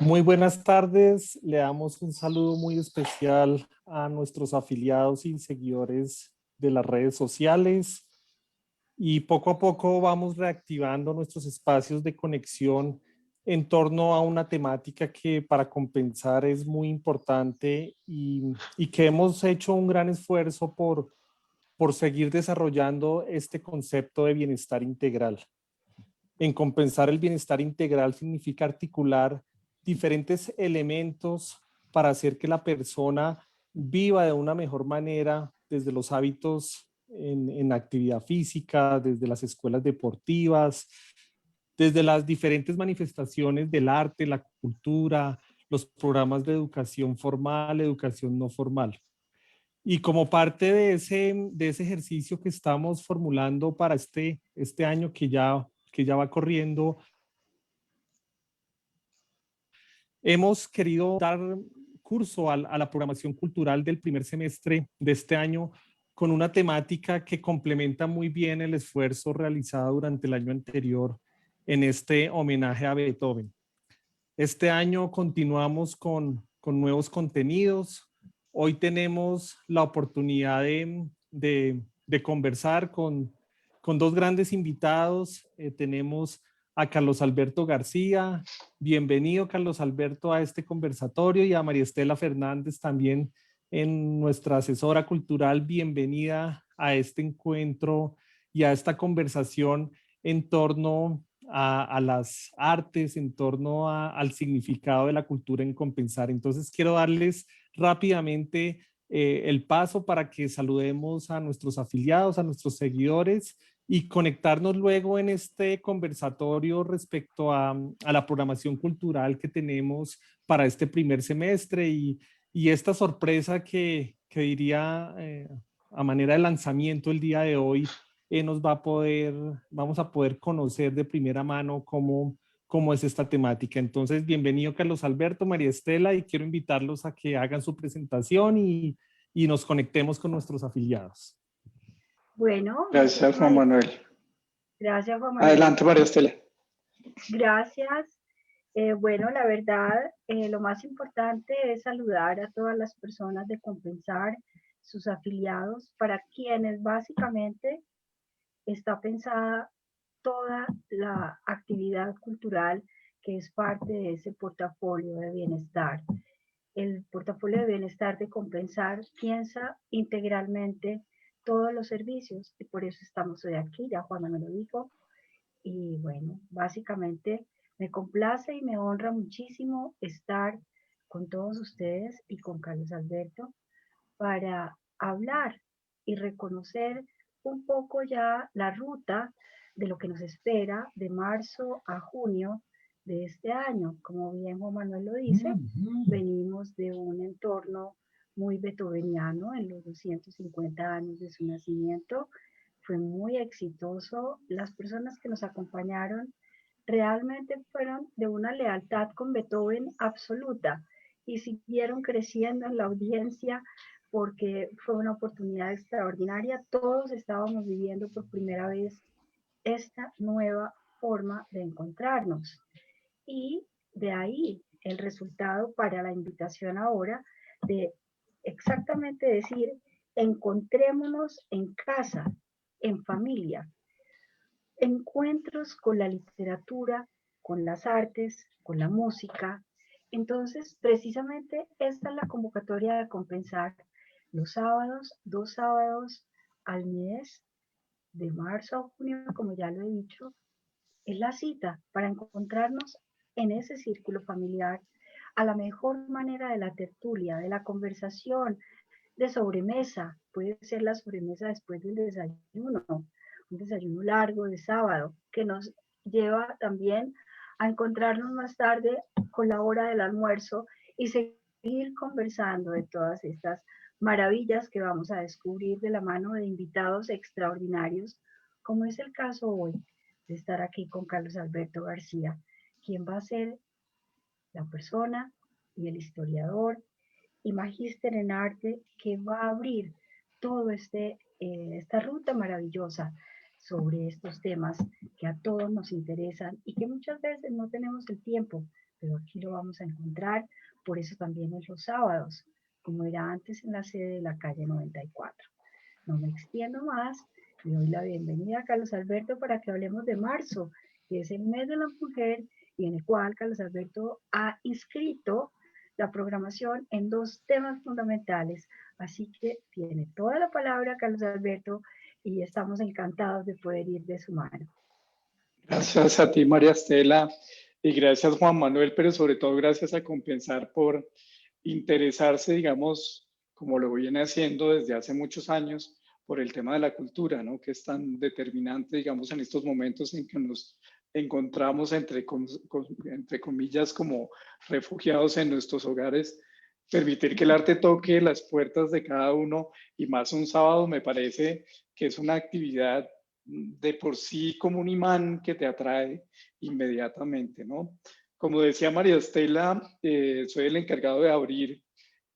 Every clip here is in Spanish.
Muy buenas tardes, le damos un saludo muy especial a nuestros afiliados y seguidores de las redes sociales y poco a poco vamos reactivando nuestros espacios de conexión en torno a una temática que para compensar es muy importante y que hemos hecho un gran esfuerzo por seguir desarrollando este concepto de bienestar integral. En compensar el bienestar integral significa articular diferentes elementos para hacer que la persona viva de una mejor manera desde los hábitos en actividad física, desde las escuelas deportivas, desde las diferentes manifestaciones del arte, la cultura, los programas de educación formal, educación no formal. Y como parte de ese ejercicio que estamos formulando para este año que ya va corriendo, hemos querido dar curso a la programación cultural del primer semestre de este año con una temática que complementa muy bien el esfuerzo realizado durante el año anterior en este homenaje a Beethoven. Este año continuamos con nuevos contenidos. Hoy tenemos la oportunidad de conversar con dos grandes invitados. Tenemos a Carlos Alberto García. Bienvenido, Carlos Alberto, a este conversatorio y a María Estela Fernández también en nuestra asesora cultural. Bienvenida a este encuentro y a esta conversación en torno a las artes, en torno al significado de la cultura en compensar. Entonces quiero darles rápidamente el paso para que saludemos a nuestros afiliados, a nuestros seguidores y conectarnos luego en este conversatorio respecto a la programación cultural que tenemos para este primer semestre y esta sorpresa que diría a manera de lanzamiento el día de hoy vamos a poder conocer de primera mano cómo es esta temática. Entonces, bienvenido Carlos Alberto, María Estela, y quiero invitarlos a que hagan su presentación y nos conectemos con nuestros afiliados. Bueno, Gracias, Juan Manuel. gracias, Juan Manuel. Adelante, María Estela. Gracias. Bueno, la verdad, lo más importante es saludar a todas las personas de Compensar, sus afiliados, para quienes básicamente está pensada toda la actividad cultural que es parte de ese portafolio de bienestar. El portafolio de bienestar de Compensar piensa integralmente todos los servicios y por eso estamos hoy aquí, ya Juana me lo dijo. Y bueno, básicamente me complace y me honra muchísimo estar con todos ustedes y con Carlos Alberto para hablar y reconocer un poco ya la ruta de lo que nos espera de marzo a junio de este año. Como bien Juan Manuel lo dice, venimos de un entorno muy beethoveniano en los 250 años de su nacimiento. Fue muy exitoso. Las personas que nos acompañaron realmente fueron de una lealtad con Beethoven absoluta y siguieron creciendo en la audiencia porque fue una oportunidad extraordinaria. Todos estábamos viviendo por primera vez esta nueva forma de encontrarnos. Y de ahí el resultado para la invitación ahora de exactamente decir, encontrémonos en casa, en familia, encuentros con la literatura, con las artes, con la música. Entonces, precisamente esta es la convocatoria de Compensar los sábados, 2 sábados al mes, de marzo a junio, como ya lo he dicho, es la cita para encontrarnos en ese círculo familiar a la mejor manera de la tertulia, de la conversación, de sobremesa. Puede ser la sobremesa después del desayuno, un desayuno largo de sábado, que nos lleva también a encontrarnos más tarde con la hora del almuerzo y seguir conversando de todas estas maravillas que vamos a descubrir de la mano de invitados extraordinarios, como es el caso hoy de estar aquí con Carlos Alberto García, quien va a ser la persona y el historiador y magíster en arte que va a abrir todo esta ruta maravillosa sobre estos temas que a todos nos interesan y que muchas veces no tenemos el tiempo pero aquí lo vamos a encontrar, por eso también es los sábados, como era antes en la sede de la calle 94. No me extiendo más, le doy la bienvenida a Carlos Alberto para que hablemos de marzo, que es el mes de la mujer y en el cual Carlos Alberto ha inscrito la programación en dos temas fundamentales. Así que tiene toda la palabra Carlos Alberto y estamos encantados de poder ir de su mano. Gracias a ti, María Estela, y gracias, Juan Manuel, pero sobre todo gracias a Compensar por interesarse, digamos, como lo viene haciendo desde hace muchos años, por el tema de la cultura, ¿no? Que es tan determinante, digamos, en estos momentos en que nos encontramos, entre comillas, como refugiados en nuestros hogares. Permitir que el arte toque las puertas de cada uno, y más un sábado, me parece que es una actividad de por sí como un imán que te atrae inmediatamente, ¿no? Como decía María Estela, soy el encargado de abrir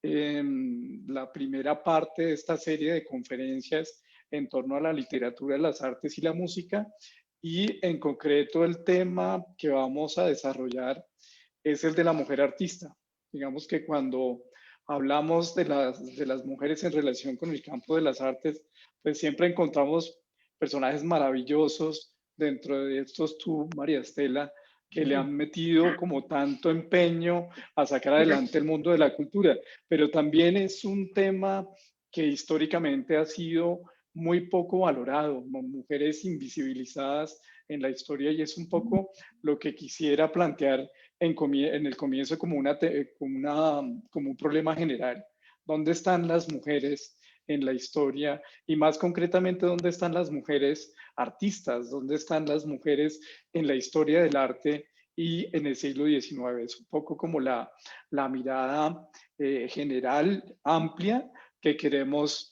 la primera parte de esta serie de conferencias en torno a la literatura, las artes y la música, y en concreto el tema que vamos a desarrollar es el de la mujer artista. Digamos que cuando hablamos de las mujeres en relación con el campo de las artes, pues siempre encontramos personajes maravillosos dentro de estos, tú, María Estela, que le han metido como tanto empeño a sacar adelante el mundo de la cultura, pero también es un tema que históricamente ha sido muy poco valorado, mujeres invisibilizadas en la historia, y es un poco lo que quisiera plantear en el comienzo como como un problema general. ¿Dónde están las mujeres en la historia? Y más concretamente, ¿dónde están las mujeres artistas? ¿Dónde están las mujeres en la historia del arte y en el siglo XIX? Es un poco como la mirada general, amplia, que queremos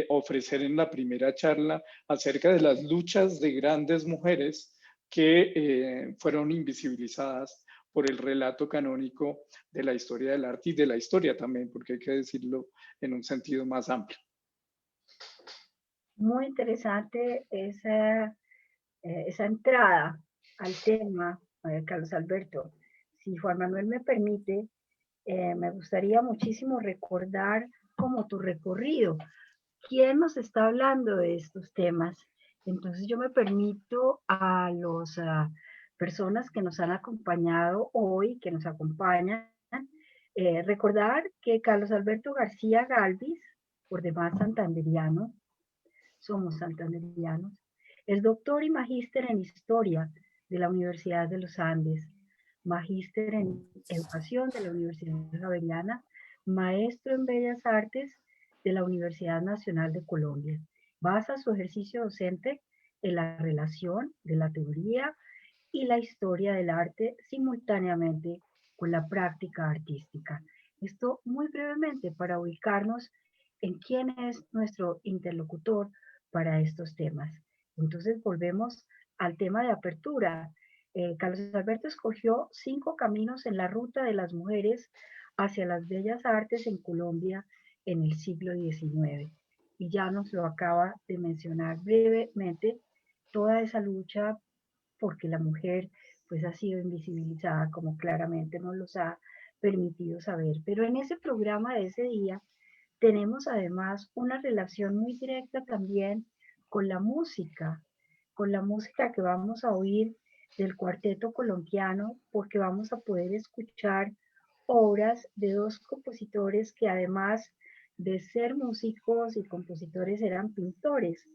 ofrecer en la primera charla acerca de las luchas de grandes mujeres que fueron invisibilizadas por el relato canónico de la historia del arte y de la historia también, porque hay que decirlo en un sentido más amplio. Muy interesante esa entrada al tema, Carlos Alberto. Si Juan Manuel me permite, me gustaría muchísimo recordar como tu recorrido. ¿Quién nos está hablando de estos temas? Entonces yo me permito a las personas que nos han acompañado hoy, que nos acompañan, recordar que Carlos Alberto García Galvis, por demás santanderiano, somos santanderianos, es doctor y magíster en Historia de la Universidad de los Andes, magíster en Educación de la Universidad Javeriana, maestro en Bellas Artes de la Universidad Nacional de Colombia. Basa su ejercicio docente en la relación de la teoría y la historia del arte simultáneamente con la práctica artística. Esto muy brevemente para ubicarnos en quién es nuestro interlocutor para estos temas. Entonces volvemos al tema de apertura. Carlos Alberto escogió 5 caminos en la ruta de las mujeres hacia las bellas artes en Colombia en el siglo XIX. Y ya nos lo acaba de mencionar brevemente, toda esa lucha porque la mujer pues ha sido invisibilizada, como claramente nos los ha permitido saber. Pero en ese programa de ese día tenemos además una relación muy directa también con la música que vamos a oír del cuarteto colombiano, porque vamos a poder escuchar obras de 2 compositores que además de ser músicos y compositores eran pintores,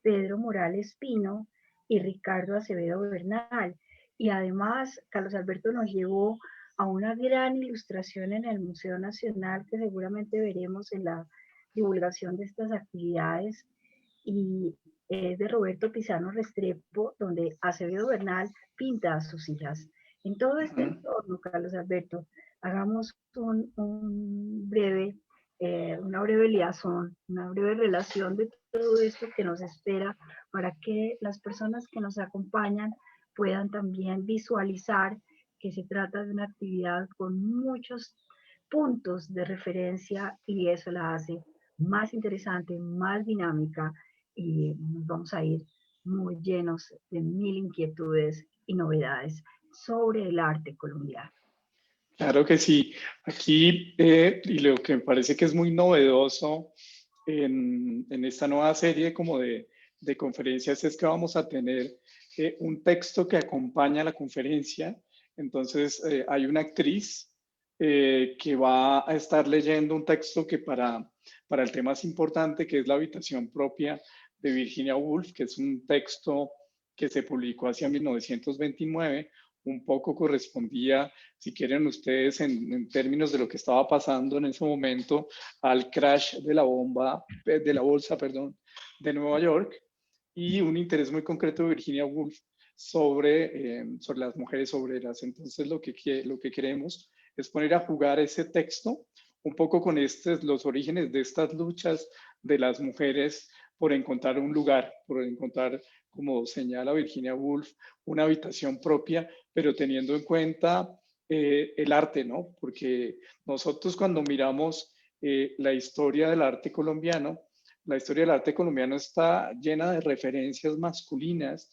Pedro Morales Pino y Ricardo Acevedo Bernal. Y además Carlos Alberto nos llevó a una gran ilustración en el Museo Nacional que seguramente veremos en la divulgación de estas actividades, y es de Roberto Pisano Restrepo, donde Acevedo Bernal pinta a sus hijas. En todo este entorno, Carlos Alberto, hagamos una breve liazón, una breve relación de todo esto que nos espera para que las personas que nos acompañan puedan también visualizar que se trata de una actividad con muchos puntos de referencia y eso la hace más interesante, más dinámica y nos vamos a ir muy llenos de 1000 inquietudes y novedades sobre el arte colombiano. Claro que sí. Aquí, y lo que me parece que es muy novedoso en esta nueva serie como de conferencias es que vamos a tener un texto que acompaña la conferencia. Entonces, hay una actriz que va a estar leyendo un texto que para el tema es importante, que es La habitación propia de Virginia Woolf, que es un texto que se publicó hacia 1929, un poco correspondía, si quieren ustedes, en términos de lo que estaba pasando en ese momento, al crash de la bomba, de la bolsa, perdón, de Nueva York, y un interés muy concreto de Virginia Woolf sobre las mujeres obreras. Entonces, lo que queremos es poner a jugar ese texto un poco con los orígenes de estas luchas de las mujeres por encontrar un lugar, por encontrar, como señala Virginia Woolf, una habitación propia, pero teniendo en cuenta el arte, ¿no? Porque nosotros cuando miramos la historia del arte colombiano, la historia del arte colombiano está llena de referencias masculinas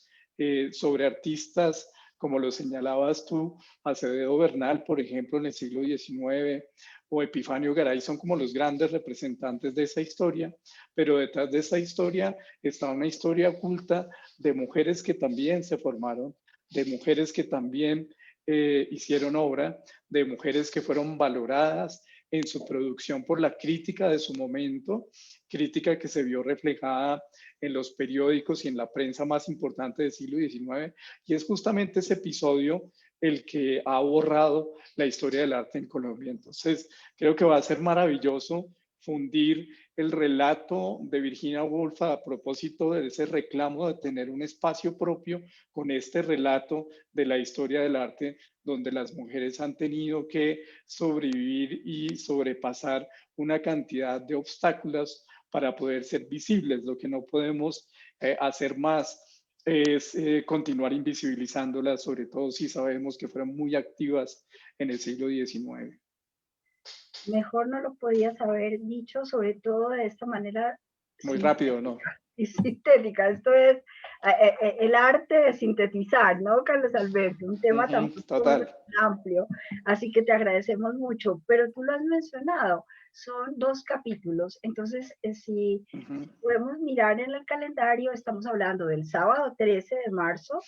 sobre artistas, como lo señalabas tú, Acevedo Bernal, por ejemplo, en el siglo XIX, o Epifanio Garay, son como los grandes representantes de esa historia, pero detrás de esa historia está una historia oculta de mujeres que también se formaron, de mujeres que también hicieron obra, de mujeres que fueron valoradas en su producción por la crítica de su momento, crítica que se vio reflejada en los periódicos y en la prensa más importante del siglo XIX, y es justamente ese episodio el que ha borrado la historia del arte en Colombia. Entonces, creo que va a ser maravilloso fundir el relato de Virginia Woolf a propósito de ese reclamo de tener un espacio propio con este relato de la historia del arte, donde las mujeres han tenido que sobrevivir y sobrepasar una cantidad de obstáculos para poder ser visibles. Lo que no podemos hacer más es continuar invisibilizándolas, sobre todo si sabemos que fueron muy activas en el siglo XIX. Mejor no lo podías haber dicho, sobre todo de esta manera Muy rápido, ¿no? y sintética. Esto es el arte de sintetizar, ¿no, Carlos Alberto? Un tema tan profundo, Total. tan amplio. Así que te agradecemos mucho. Pero tú lo has mencionado, son 2 capítulos. Entonces, si podemos mirar en el calendario, estamos hablando del sábado 13 de marzo,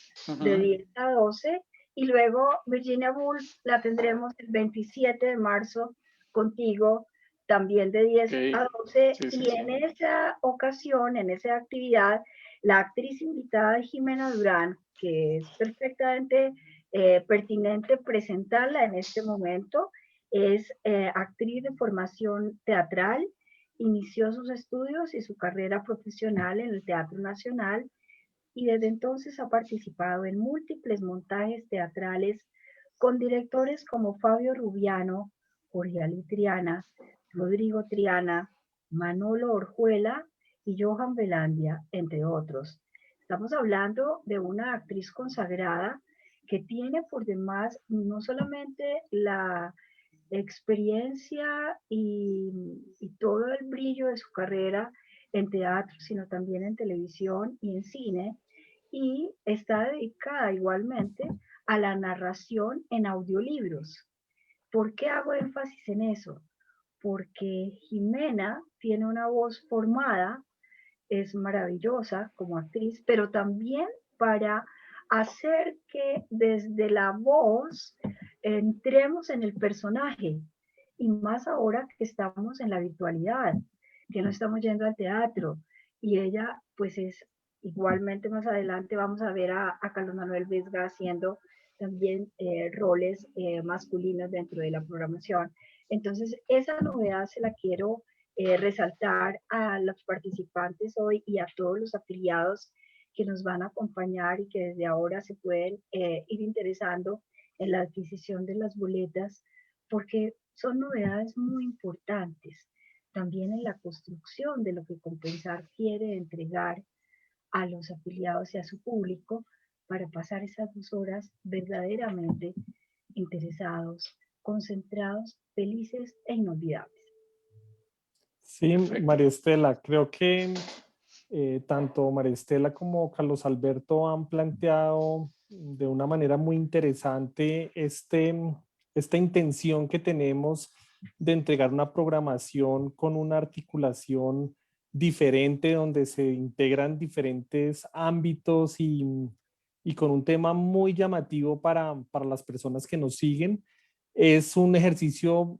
de 10 a 12, y luego Virginia Woolf la tendremos el 27 de marzo contigo, también de 10 a 12, Sí, sí, y sí. en esa ocasión, en esa actividad, la actriz invitada Jimena Durán, que es perfectamente pertinente presentarla en este momento, es actriz de formación teatral, inició sus estudios y su carrera profesional en el Teatro Nacional y desde entonces ha participado en múltiples montajes teatrales con directores como Fabio Rubiano, Jorge Ali Triana, Rodrigo Triana, Manolo Orjuela y Johan Velandia, entre otros. Estamos hablando de una actriz consagrada que tiene por demás no solamente la experiencia y todo el brillo de su carrera en teatro, sino también en televisión y en cine, y está dedicada igualmente a la narración en audiolibros. ¿Por qué hago énfasis en eso? Porque Jimena tiene una voz formada, es maravillosa como actriz, pero también para hacer que desde la voz entremos en el personaje, y más ahora que estamos en la virtualidad, que no estamos yendo al teatro, y ella pues es igualmente más adelante vamos a ver a Carlos Manuel Vesga haciendo también roles masculinos dentro de la programación. Entonces, esa novedad se la quiero resaltar a los participantes hoy y a todos los afiliados que nos van a acompañar y que desde ahora se pueden ir interesando en la adquisición de las boletas, porque son novedades muy importantes también en la construcción de lo que Compensar quiere entregar a los afiliados y a su público para pasar esas 2 horas verdaderamente interesados, concentrados, felices e inolvidables. Sí, Perfecto. María Estela, creo que tanto María Estela como Carlos Alberto han planteado de una manera muy interesante esta intención que tenemos de entregar una programación con una articulación diferente, donde se integran diferentes ámbitos y con un tema muy llamativo para las personas que nos siguen. Es un ejercicio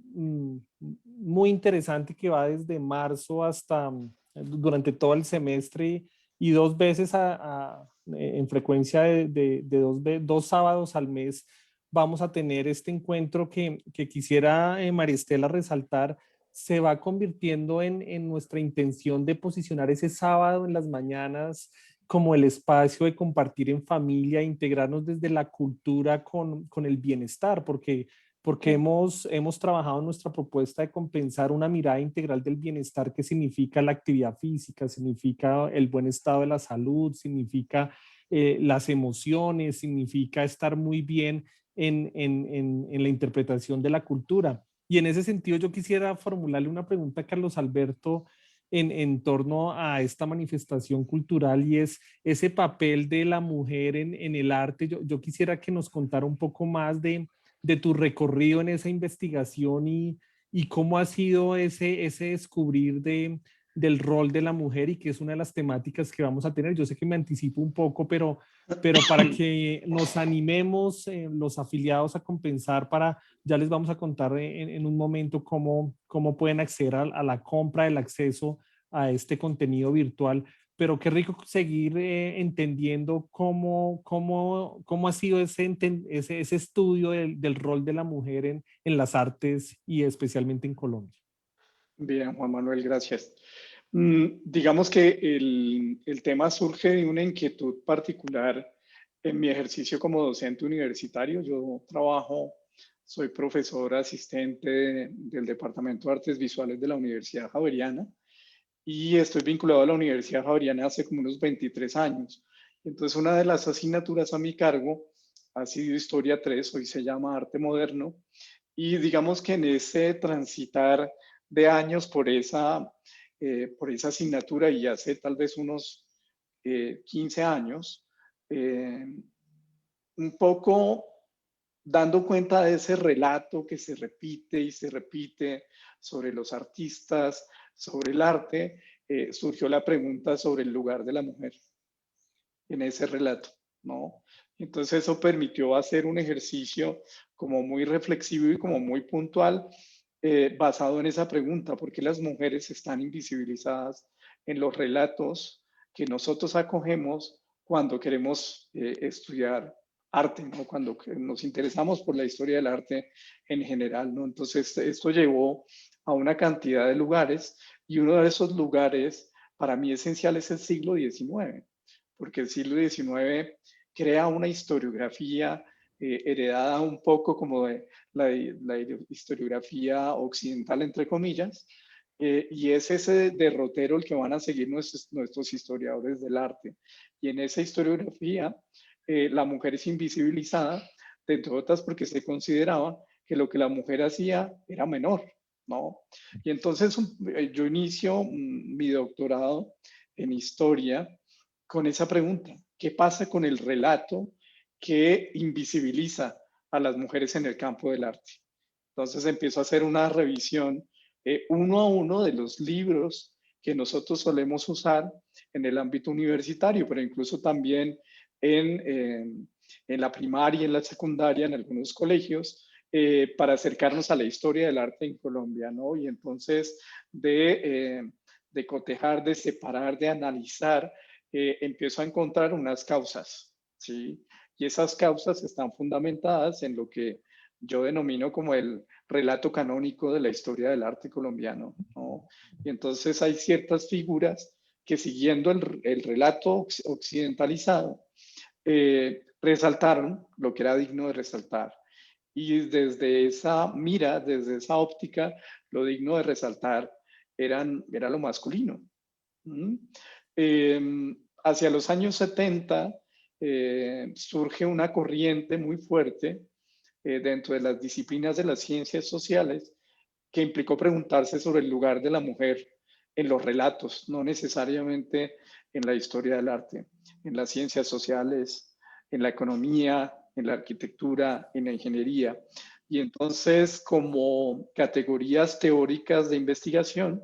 muy interesante que va desde marzo hasta durante todo el semestre y dos veces en frecuencia de dos sábados al mes vamos a tener este encuentro que quisiera, María Estela, resaltar. Se va convirtiendo en nuestra intención de posicionar ese sábado en las mañanas como el espacio de compartir en familia, integrarnos desde la cultura con el bienestar, porque hemos trabajado en nuestra propuesta de compensar una mirada integral del bienestar que significa la actividad física, significa el buen estado de la salud, significa las emociones, significa estar muy bien en la interpretación de la cultura. Y en ese sentido yo quisiera formularle una pregunta a Carlos Alberto en torno a esta manifestación cultural y es ese papel de la mujer en el arte. Yo quisiera que nos contara un poco más de tu recorrido en esa investigación y cómo ha sido ese descubrir del rol de la mujer y que es una de las temáticas que vamos a tener. Yo sé que me anticipo un poco, pero para que nos animemos los afiliados a compensar ya les vamos a contar en un momento cómo pueden acceder a la compra, del acceso a este contenido virtual, pero qué rico seguir entendiendo cómo ha sido ese estudio del rol de la mujer en las artes y especialmente en Colombia. Bien, Juan Manuel, gracias. Digamos que el tema surge de una inquietud particular en mi ejercicio como docente universitario. Yo soy profesor asistente del Departamento de Artes Visuales de la Universidad Javeriana y estoy vinculado a la Universidad Javeriana hace como unos 23 años. Entonces, una de las asignaturas a mi cargo ha sido Historia 3, hoy se llama Arte Moderno, y digamos que en ese transitar de años por esa asignatura y hace tal vez unos 15 años, un poco dando cuenta de ese relato que se repite y se repite sobre los artistas, sobre el arte, surgió la pregunta sobre el lugar de la mujer en ese relato, ¿no? Entonces eso permitió hacer un ejercicio como muy reflexivo y como muy puntual basado en esa pregunta, ¿por qué las mujeres están invisibilizadas en los relatos que nosotros acogemos cuando queremos estudiar arte, ¿no? Cuando nos interesamos por la historia del arte en general, ¿no? Entonces esto llevó a una cantidad de lugares y uno de esos lugares para mí esencial es el siglo XIX, porque el siglo XIX crea una historiografía heredada un poco como de la historiografía occidental, entre comillas, y es ese derrotero el que van a seguir nuestros historiadores del arte. Y en esa historiografía, la mujer es invisibilizada, entre otras porque se consideraba que lo que la mujer hacía era menor, ¿no? Y entonces yo inicio mi doctorado en historia con esa pregunta, ¿qué pasa con el relato que invisibiliza a las mujeres en el campo del arte? Entonces empiezo a hacer una revisión uno a uno de los libros que nosotros solemos usar en el ámbito universitario, pero incluso también en la primaria y en la secundaria, en algunos colegios, para acercarnos a la historia del arte en Colombia, ¿no? Y entonces de cotejar, de separar, de analizar, empiezo a encontrar unas causas, ¿sí? Y esas causas están fundamentadas en lo que yo denomino como el relato canónico de la historia del arte colombiano, ¿no? Y entonces hay ciertas figuras que siguiendo el relato occidentalizado, resaltaron lo que era digno de resaltar. Y desde esa mira, desde esa óptica, lo digno de resaltar era lo masculino. Hacia los años 70 surge una corriente muy fuerte dentro de las disciplinas de las ciencias sociales que implicó preguntarse sobre el lugar de la mujer en los relatos, no necesariamente en la historia del arte, en las ciencias sociales, en la economía, en la arquitectura, en la ingeniería. Y entonces, como categorías teóricas de investigación,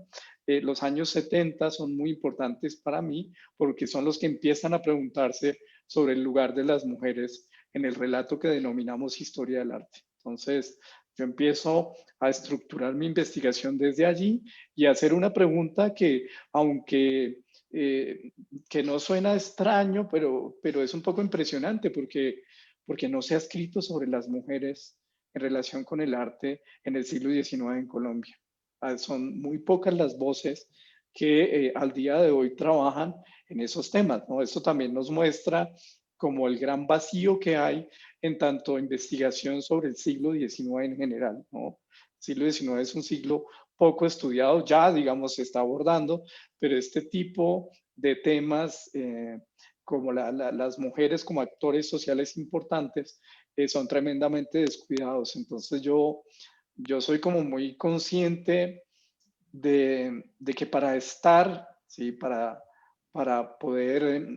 los años 70 son muy importantes para mí porque son los que empiezan a preguntarse sobre el lugar de las mujeres en el relato que denominamos historia del arte. Entonces, yo empiezo a estructurar mi investigación desde allí y a hacer una pregunta que, aunque que no suena extraño, pero es un poco impresionante porque no se ha escrito sobre las mujeres en relación con el arte en el siglo XIX en Colombia. Son muy pocas las voces que al día de hoy trabajan en esos temas, ¿no? Esto también nos muestra como el gran vacío que hay en tanto investigación sobre el siglo XIX en general, ¿no? El siglo XIX es un siglo poco estudiado, ya digamos se está abordando, pero este tipo de temas como las mujeres como actores sociales importantes son tremendamente descuidados. Entonces yo soy como muy consciente de que para estar, ¿sí? Para poder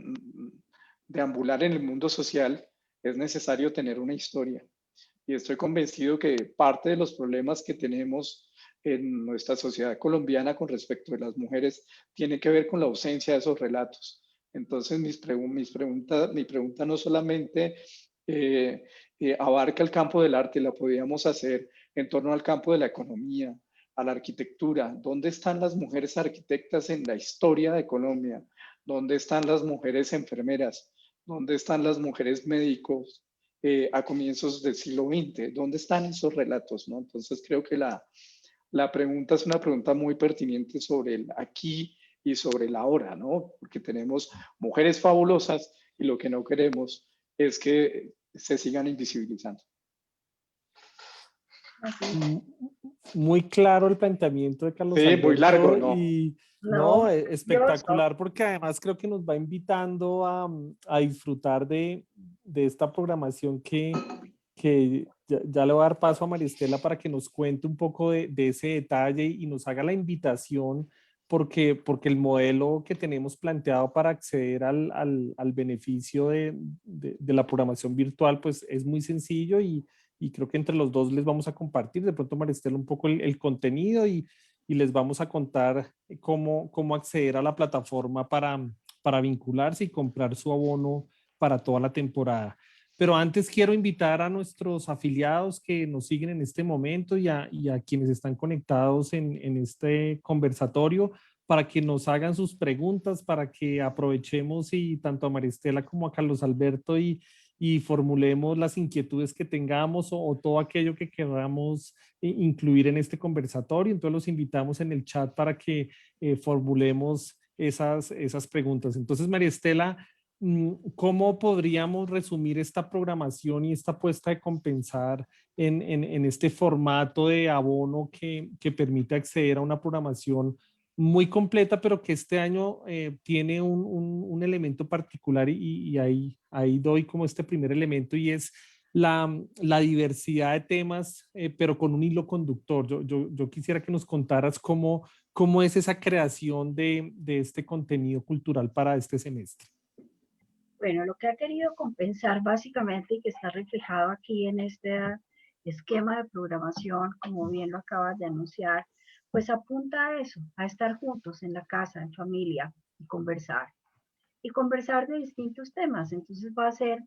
deambular en el mundo social es necesario tener una historia. Y estoy convencido que parte de los problemas que tenemos en nuestra sociedad colombiana con respecto de las mujeres tiene que ver con la ausencia de esos relatos. Entonces, mi pregunta no solamente abarca el campo del arte, la podríamos hacer en torno al campo de la economía, a la arquitectura. ¿Dónde están las mujeres arquitectas en la historia de Colombia? ¿Dónde están las mujeres enfermeras? ¿Dónde están las mujeres médicos a comienzos del siglo XX? ¿Dónde están esos relatos? ¿No? Entonces creo que la pregunta es una pregunta muy pertinente sobre el aquí y sobre el ahora, ¿no? Porque tenemos mujeres fabulosas y lo que no queremos es que se sigan invisibilizando. Muy claro el planteamiento de Carlos Sí, muy largo, Alberto ¿no? y No, no, maravilloso. espectacular porque además creo que nos va invitando a disfrutar de esta programación que ya le voy a dar paso a Maristela para que nos cuente un poco de ese detalle y nos haga la invitación porque el modelo que tenemos planteado para acceder al beneficio de la programación virtual pues es muy sencillo y creo que entre los dos les vamos a compartir de pronto Maristela un poco el contenido y les vamos a contar cómo acceder a la plataforma para vincularse y comprar su abono para toda la temporada. Pero antes quiero invitar a nuestros afiliados que nos siguen en este momento y a quienes están conectados en este conversatorio para que nos hagan sus preguntas, para que aprovechemos y tanto a Maristela como a Carlos Alberto y formulemos las inquietudes que tengamos o todo aquello que queramos incluir en este conversatorio. Entonces los invitamos en el chat para que formulemos esas preguntas. Entonces, María Estela, ¿cómo podríamos resumir esta programación y esta apuesta de compensar en este formato de abono que permite acceder a una programación muy completa, pero que este año tiene un elemento particular y ahí doy como este primer elemento y es la diversidad de temas, pero con un hilo conductor. Yo quisiera que nos contaras cómo es esa creación de este contenido cultural para este semestre. Bueno, lo que ha querido compensar básicamente y que está reflejado aquí en este esquema de programación, como bien lo acabas de anunciar, pues apunta a eso, a estar juntos en la casa, en familia y conversar. Y conversar de distintos temas. Entonces va a ser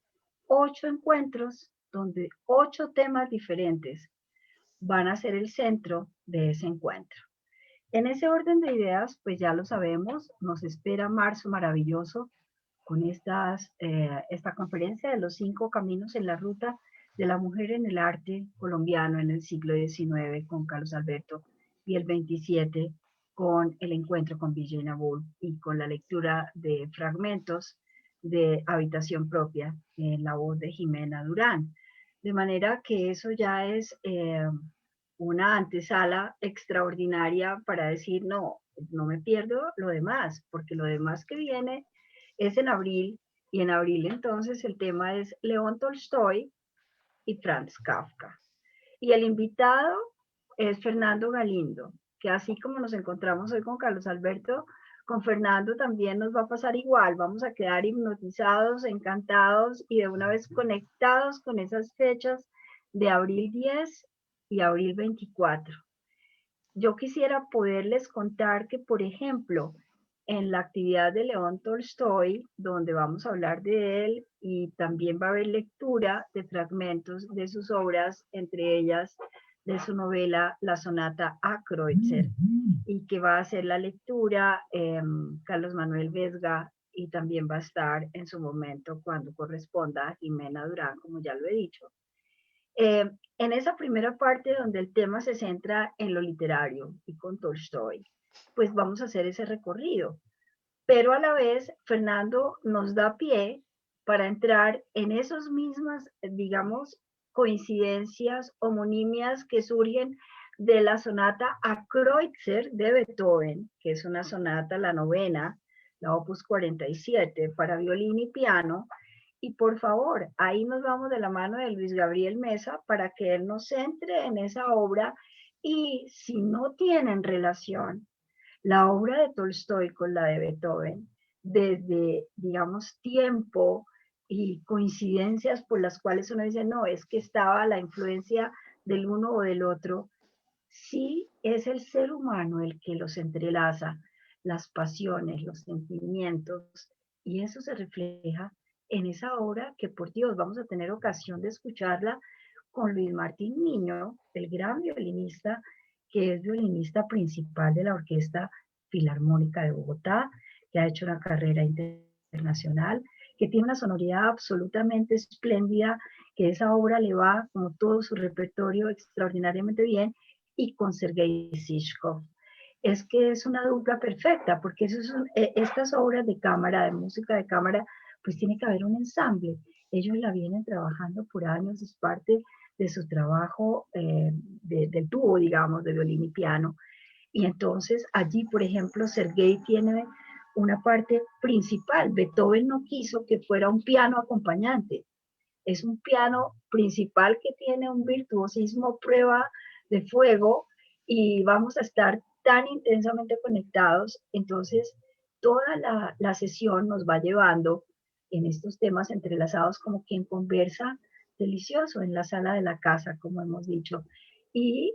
8 encuentros donde 8 temas diferentes van a ser el centro de ese encuentro. En ese orden de ideas, pues ya lo sabemos, nos espera marzo maravilloso con esta conferencia de los 5 caminos en la ruta de la mujer en el arte colombiano en el siglo XIX con Carlos Alberto y el 27 con el encuentro con Virginia Woolf y con la lectura de fragmentos de Habitación Propia en la voz de Jimena Durán. De manera que eso ya es una antesala extraordinaria para decir, no, no me pierdo lo demás, porque lo demás que viene es en abril, y en abril entonces el tema es León Tolstoy y Franz Kafka. Y el invitado es Fernando Galindo, que así como nos encontramos hoy con Carlos Alberto, con Fernando también nos va a pasar igual, vamos a quedar hipnotizados, encantados y de una vez conectados con esas fechas de abril 10 y abril 24. Yo quisiera poderles contar que, por ejemplo, en la actividad de León Tolstoy, donde vamos a hablar de él, y también va a haber lectura de fragmentos de sus obras, entre ellas de su novela La Sonata a Kreutzer, y que va a hacer la lectura Carlos Manuel Vesga, y también va a estar en su momento cuando corresponda a Jimena Durán, como ya lo he dicho. En esa primera parte donde el tema se centra en lo literario y con Tolstoy, pues vamos a hacer ese recorrido. Pero a la vez, Fernando nos da pie para entrar en esas mismas, digamos, coincidencias, homonimias que surgen de la sonata a Kreutzer de Beethoven, que es una sonata, la novena, la opus 47, para violín y piano. Y por favor, ahí nos vamos de la mano de Luis Gabriel Mesa para que él nos centre en esa obra, y si no tienen relación la obra de Tolstoy con la de Beethoven, desde, digamos, tiempo y coincidencias por las cuales uno dice, no, es que estaba la influencia del uno o del otro, sí es el ser humano el que los entrelaza, las pasiones, los sentimientos, y eso se refleja en esa obra que, por Dios, vamos a tener ocasión de escucharla con Luis Martín Niño, el gran violinista, que es violinista principal de la Orquesta Filarmónica de Bogotá, que ha hecho una carrera internacional, que tiene una sonoridad absolutamente espléndida, que esa obra le va, como todo su repertorio, extraordinariamente bien, y con Sergei Zhishkov. Es que es una dupla perfecta, porque eso es estas obras de cámara, de música de cámara, pues tiene que haber un ensamble. Ellos la vienen trabajando por años, es parte de su trabajo del dúo, digamos, de violín y piano. Y entonces allí, por ejemplo, Sergei tiene una parte principal. Beethoven no quiso que fuera un piano acompañante. Es un piano principal que tiene un virtuosismo prueba de fuego, y vamos a estar tan intensamente conectados. Entonces, toda la sesión nos va llevando en estos temas entrelazados como quien conversa delicioso en la sala de la casa, como hemos dicho. Y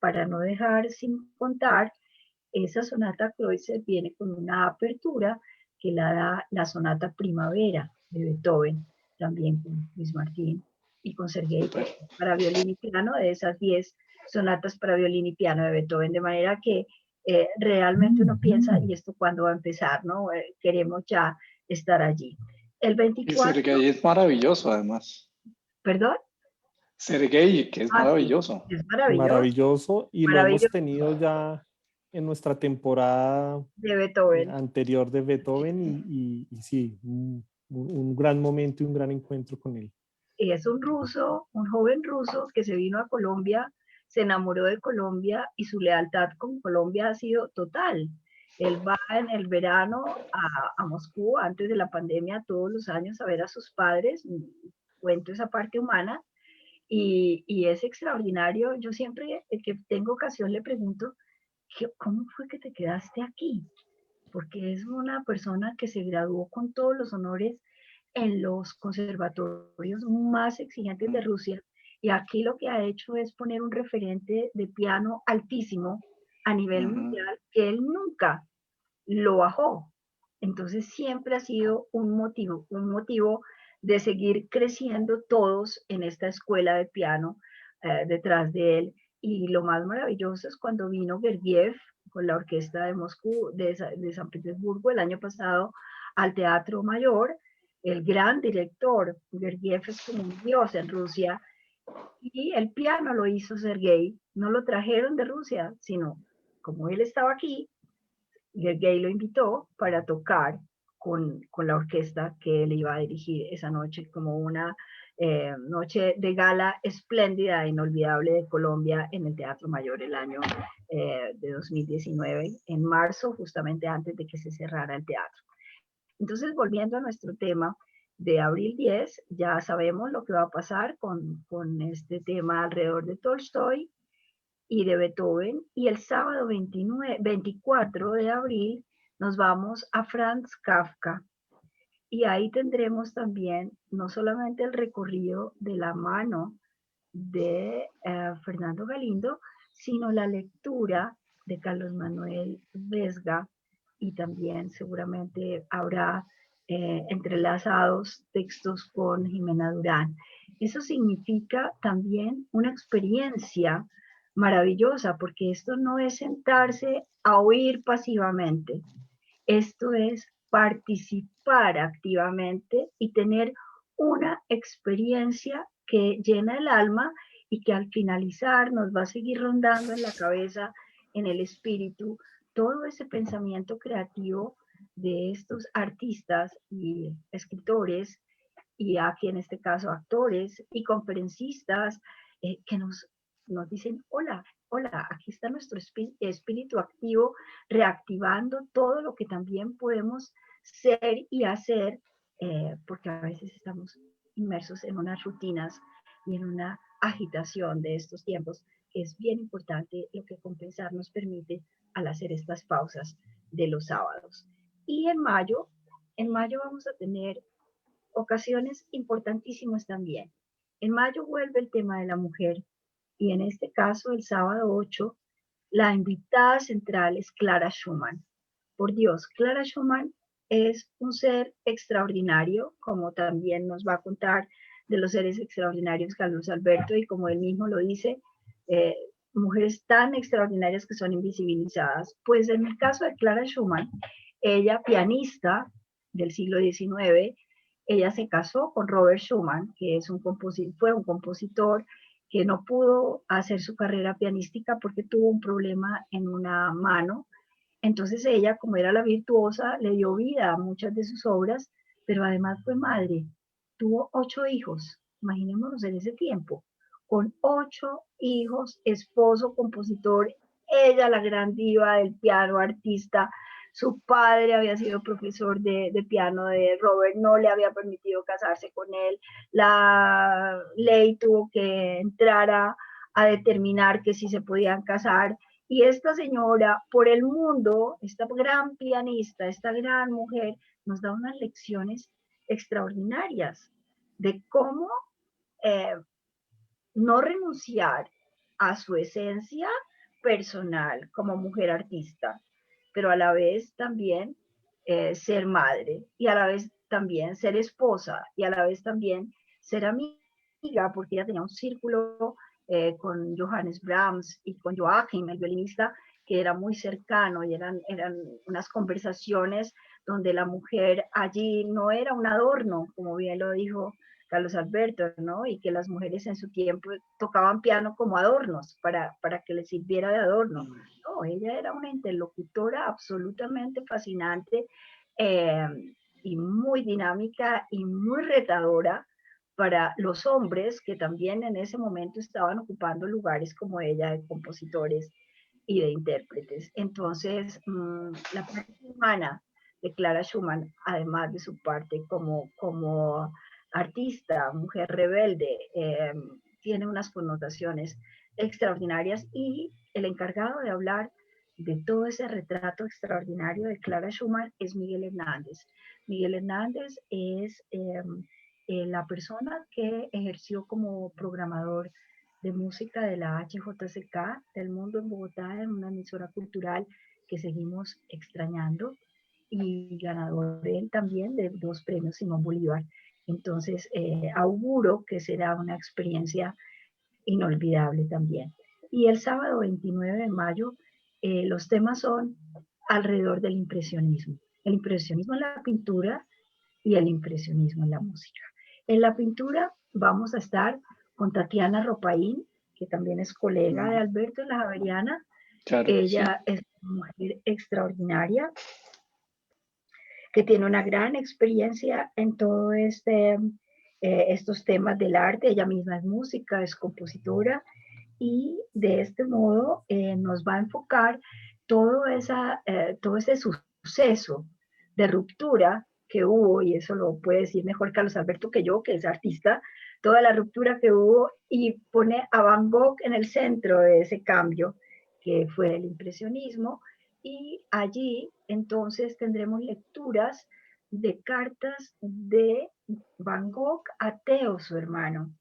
para no dejar sin contar, esa sonata Kreutzer viene con una apertura que la da la sonata Primavera de Beethoven, también con Luis Martín y con Sergei, para violín y piano, de esas 10 sonatas para violín y piano de Beethoven, de manera que realmente uno piensa, ¿y esto cuándo va a empezar? ¿No? Queremos ya estar allí. El 24... Y Sergei es maravilloso, además. ¿Perdón? Sergei, que es maravilloso. Sí, es maravilloso. Maravilloso, y lo hemos tenido ya en nuestra temporada de Beethoven. Anterior de Beethoven, y sí, un gran momento y un gran encuentro con él. Es un ruso, un joven ruso que se vino a Colombia, se enamoró de Colombia, y su lealtad con Colombia ha sido total. Él va en el verano a Moscú, antes de la pandemia, todos los años a ver a sus padres. Cuento esa parte humana, y es extraordinario. Yo siempre que tengo ocasión le pregunto, ¿cómo fue que te quedaste aquí? Porque es una persona que se graduó con todos los honores en los conservatorios más exigentes de Rusia, y aquí lo que ha hecho es poner un referente de piano altísimo a nivel mundial, que él nunca lo bajó. Entonces siempre ha sido un motivo de seguir creciendo todos en esta escuela de piano detrás de él. Y lo más maravilloso es cuando vino Gergiev con la orquesta de Moscú, de San Petersburgo, el año pasado al Teatro Mayor. El gran director Gergiev es como un dios en Rusia, y el piano lo hizo Sergei. No lo trajeron de Rusia, sino como él estaba aquí, Gergely lo invitó para tocar con la orquesta que él iba a dirigir esa noche, como una noche de gala espléndida e inolvidable de Colombia en el Teatro Mayor el año de 2019, en marzo, justamente antes de que se cerrara el teatro. Entonces, volviendo a nuestro tema de abril 10, ya sabemos lo que va a pasar con este tema alrededor de Tolstoy y de Beethoven, y el sábado 24 de abril nos vamos a Franz Kafka, y ahí tendremos también no solamente el recorrido de la mano de Fernando Galindo, sino la lectura de Carlos Manuel Vesga, y también seguramente habrá entrelazados textos con Jimena Durán. Eso significa también una experiencia maravillosa, porque esto no es sentarse a oír pasivamente, esto es participar activamente y tener una experiencia que llena el alma y que al finalizar nos va a seguir rondando en la cabeza, en el espíritu, todo ese pensamiento creativo de estos artistas y escritores, y aquí en este caso actores y conferencistas que nos dicen, hola, hola, aquí está nuestro espíritu activo, reactivando todo lo que también podemos ser y hacer, porque a veces estamos inmersos en unas rutinas y en una agitación de estos tiempos, que es bien importante lo que Compensar nos permite al hacer estas pausas de los sábados. Y en mayo vamos a tener ocasiones importantísimas también. En mayo vuelve el tema de la mujer y en este caso el sábado 8, la invitada central es Clara Schumann. Por Dios, Clara Schumann es un ser extraordinario, como también nos va a contar de los seres extraordinarios Carlos Alberto, y como él mismo lo dice, eh, mujeres tan extraordinarias que son invisibilizadas. Pues en el caso de Clara Schumann, ella pianista del siglo XIX, ella se casó con Robert Schumann, que es fue un compositor que no pudo hacer su carrera pianística porque tuvo un problema en una mano. Entonces ella, como era la virtuosa, le dio vida a muchas de sus obras, pero además fue madre. Tuvo 8 hijos, imaginémonos en ese tiempo, con 8 hijos, esposo, compositor, ella la gran diva del piano, artista. Su padre había sido profesor de piano de Robert, no le había permitido casarse con él. La ley tuvo que entrar a determinar que sí se podían casar. Y esta señora, por el mundo, esta gran pianista, esta gran mujer, nos da unas lecciones extraordinarias de cómo eh, no renunciar a su esencia personal como mujer artista, pero a la vez también ser madre, y a la vez también ser esposa, y a la vez también ser amiga, porque ella tenía un círculo con Johannes Brahms y con Joachim, el violinista, que era muy cercano, y eran unas conversaciones donde la mujer allí no era un adorno, como bien lo dijo Carlos Alberto, ¿no? Y que las mujeres en su tiempo tocaban piano como adornos, para que les sirviera de adorno. No, ella era una interlocutora absolutamente fascinante, eh, y muy dinámica y muy retadora para los hombres que también en ese momento estaban ocupando lugares como ella, de compositores y de intérpretes. Entonces, la parte humana de Clara Schumann, además de su parte como artista, mujer rebelde, tiene unas connotaciones extraordinarias, y el encargado de hablar de todo ese retrato extraordinario de Clara Schumann es Miguel Hernández. Miguel Hernández es la persona que ejerció como programador de música de la HJCK del Mundo en Bogotá, en una emisora cultural que seguimos extrañando, y ganador él también de 2 premios Simón Bolívar. Entonces, auguro que será una experiencia inolvidable también. Y el sábado 29 de mayo, los temas son alrededor del impresionismo. El impresionismo en la pintura y el impresionismo en la música. En la pintura vamos a estar con Tatiana Ropaín, que también es colega de Alberto en la Javeriana. Claro que sí. Ella es una mujer extraordinaria, que tiene una gran experiencia en todo estos temas del arte. Ella misma es música, es compositora, y de este modo nos va a enfocar todo ese suceso de ruptura que hubo, y eso lo puede decir mejor Carlos Alberto que yo, que es artista, toda la ruptura que hubo, y pone a Van Gogh en el centro de ese cambio, que fue el impresionismo. Y allí entonces tendremos lecturas de cartas de Van Gogh a Theo, su hermano.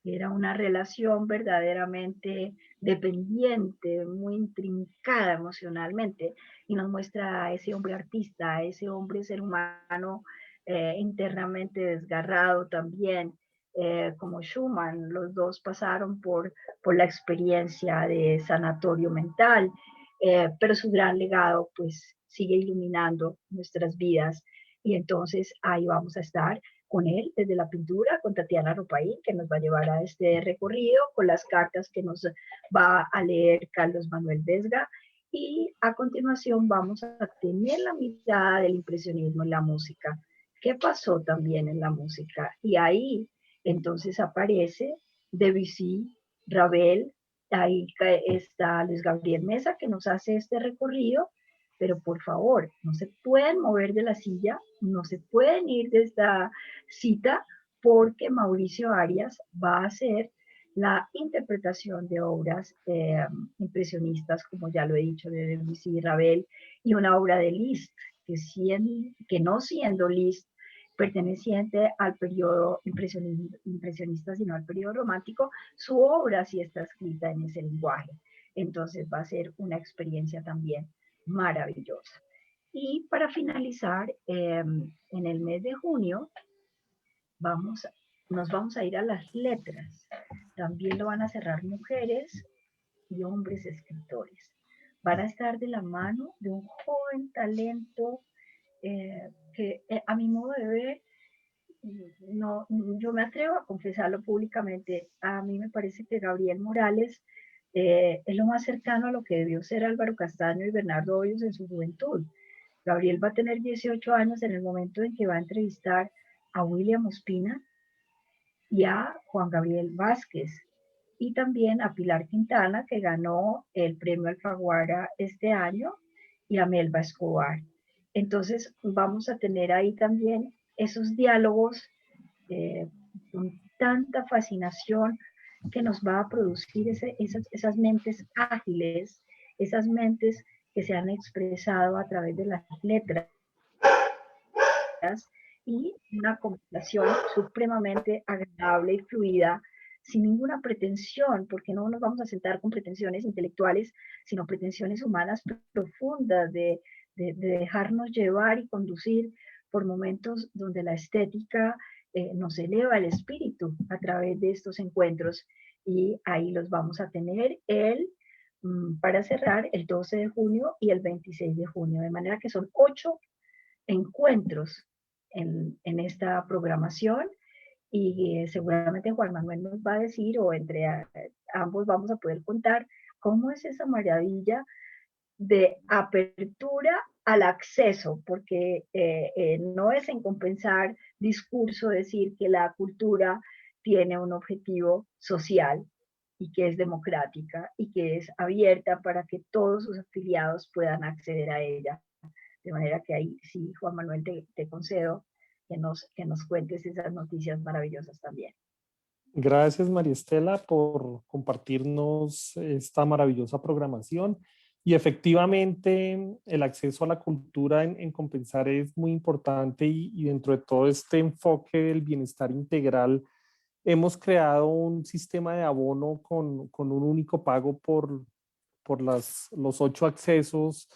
que era una relación verdaderamente dependiente, muy intrincada emocionalmente, y nos muestra a ese hombre artista, a ese hombre ser humano internamente desgarrado también, como Schumann. Los dos pasaron por la experiencia de sanatorio mental, pero su gran legado pues sigue iluminando nuestras vidas, y entonces ahí vamos a estar con él desde la pintura, con Tatiana Ropaín, que nos va a llevar a este recorrido, con las cartas que nos va a leer Carlos Manuel Vesga, y a continuación vamos a tener la mirada del impresionismo en la música. ¿Qué pasó también en la música? Y ahí entonces aparece Debussy, Ravel, ahí está Luis Gabriel Mesa que nos hace este recorrido, pero por favor, no se pueden mover de la silla, no se pueden ir de esta cita, porque Mauricio Arias va a hacer la interpretación de obras impresionistas, como ya lo he dicho, de Debussy y Ravel, y una obra de Liszt, que no siendo Liszt perteneciente al periodo impresionista, sino al periodo romántico, su obra sí está escrita en ese lenguaje. Entonces va a ser una experiencia también maravillosa. Y para finalizar, en el mes de junio nos vamos a ir a las letras. También lo van a cerrar mujeres y hombres escritores. Van a estar de la mano de un joven talento que a mi modo de ver, no, yo me atrevo a confesarlo públicamente, a mí me parece que Gabriel Morales es lo más cercano a lo que debió ser Álvaro Castaño y Bernardo Hoyos en su juventud. Gabriel va a tener 18 años en el momento en que va a entrevistar a William Ospina y a Juan Gabriel Vázquez, y también a Pilar Quintana, que ganó el premio Alfaguara este año, y a Melba Escobar. Entonces vamos a tener ahí también esos diálogos con tanta fascinación que nos va a producir esas mentes ágiles, esas mentes que se han expresado a través de las letras, y una conversación supremamente agradable y fluida, sin ninguna pretensión, porque no nos vamos a sentar con pretensiones intelectuales, sino pretensiones humanas profundas de dejarnos llevar y conducir por momentos donde la estética nos eleva el espíritu a través de estos encuentros, y ahí los vamos a tener para cerrar el 12 de junio y el 26 de junio, de manera que son 8 encuentros en esta programación, y seguramente Juan Manuel nos va a decir, o entre ambos vamos a poder contar cómo es esa maravilla de apertura al acceso, porque no es en Compensar discurso decir que la cultura tiene un objetivo social y que es democrática y que es abierta para que todos sus afiliados puedan acceder a ella. De manera que ahí sí, Juan Manuel, te concedo que nos cuentes esas noticias maravillosas también. Gracias, María Estela, por compartirnos esta maravillosa programación. Y efectivamente, el acceso a la cultura en Compensar es muy importante, y dentro de todo este enfoque del bienestar integral, hemos creado un sistema de abono con un único pago por los 8 accesos,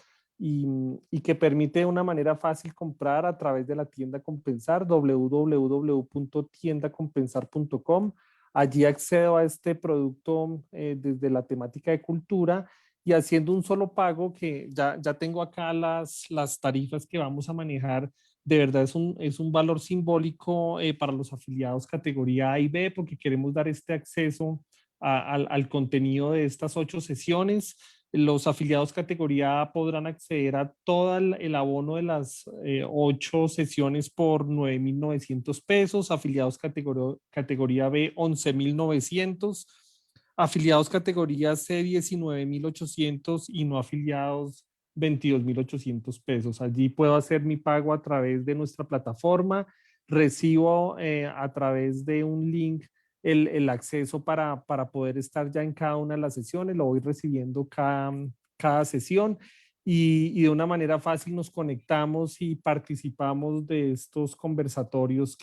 y que permite de una manera fácil comprar a través de la tienda Compensar, www.tiendacompensar.com. Allí accedo a este producto desde la temática de cultura, y haciendo un solo pago, que ya tengo acá las tarifas que vamos a manejar. De verdad es un valor simbólico para los afiliados categoría A y B, porque queremos dar este acceso al contenido de estas 8 sesiones. Los afiliados categoría A podrán acceder a todo el abono de las 8 sesiones por 9,900 pesos, afiliados categoría B 11,900, afiliados categoría C 19,800, y no afiliados 22,800 pesos. Allí puedo hacer mi pago a través de nuestra plataforma, recibo a través de un link el acceso para poder estar ya en cada una de las sesiones, lo voy recibiendo cada sesión, y de una manera fácil nos conectamos y participamos de estos conversatorios